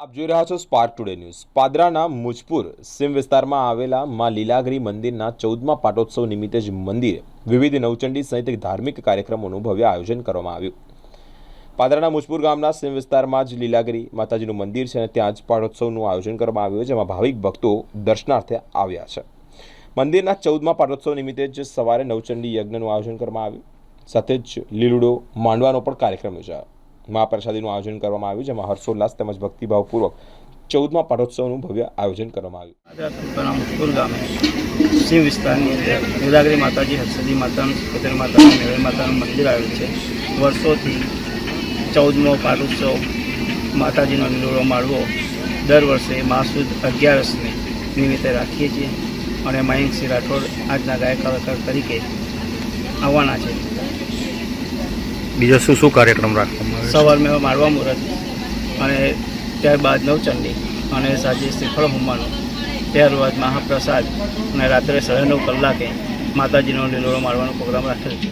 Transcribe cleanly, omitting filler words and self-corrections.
આપ જોઈ રહ્યા છો સ્પાર્ક ટુડે ન્યૂઝ। પાદરાના મુજપુર સીમ વિસ્તારમાં આવેલા માં લીલાગરી મંદિરના 14મા પાટોત્સવ નિમિત્તે જ મંદિરે વિવિધ નવચંડી સહિત ધાર્મિક કાર્યક્રમોનું ભવ્ય આયોજન કરવામાં આવ્યું। પાદરાના મુજપુર ગામના સીમ વિસ્તારમાં જ લીલાગરી માતાજીનું મંદિર છે અને ત્યાં જ પાટોત્સવનું આયોજન કરવામાં આવ્યું, જેમાં ભાવિક ભક્તો દર્શનાર્થે આવ્યા છે। મંદિરના 14મા પાટોત્સવ નિમિત્તે જ સવારે નવચંડી યજ્ઞનું આયોજન કરવામાં આવ્યું, સાથે જ લીલુડો માંડવાનો પણ કાર્યક્રમ યોજાયો। મહાપ્રસાદીનું આયોજન કરવામાં આવ્યું, જેમાં હર્ષોલ્લાસ તેમજ ભક્તિભાવપૂર્વક 14મા પાટોત્સવનું ભવ્ય આયોજન કરવામાં આવ્યું। મુજપુર ગામે સીમ વિસ્તારની અંદર લીલાગરી માતાજી, હર્ષદી માતાનું, સિકોતેર માતાનું, મેળવી માતાનું મંદિર આવેલું છે। વર્ષોથી 14મો પાટોત્સવ માતાજીનો લીલુડો માંડવો દર વર્ષે માસુદ 11 નિમિત્તે રાખીએ છીએ અને મયંકસિંહ રાઠોડ આજના ગાયક કલાકાર તરીકે આવવાના છે। બીજો શું કાર્યક્રમ રાખવામાં આવે? સવારમાં માળવા મુહૂર્ત અને ત્યારબાદ નવચંડી અને સાંજે શ્રીફળ હોમવાનું, ત્યારબાદ મહાપ્રસાદ અને રાત્રે 9:30 કલાકે માતાજીનો લીલોડો મારવાનો પ્રોગ્રામ રાખેલ છે।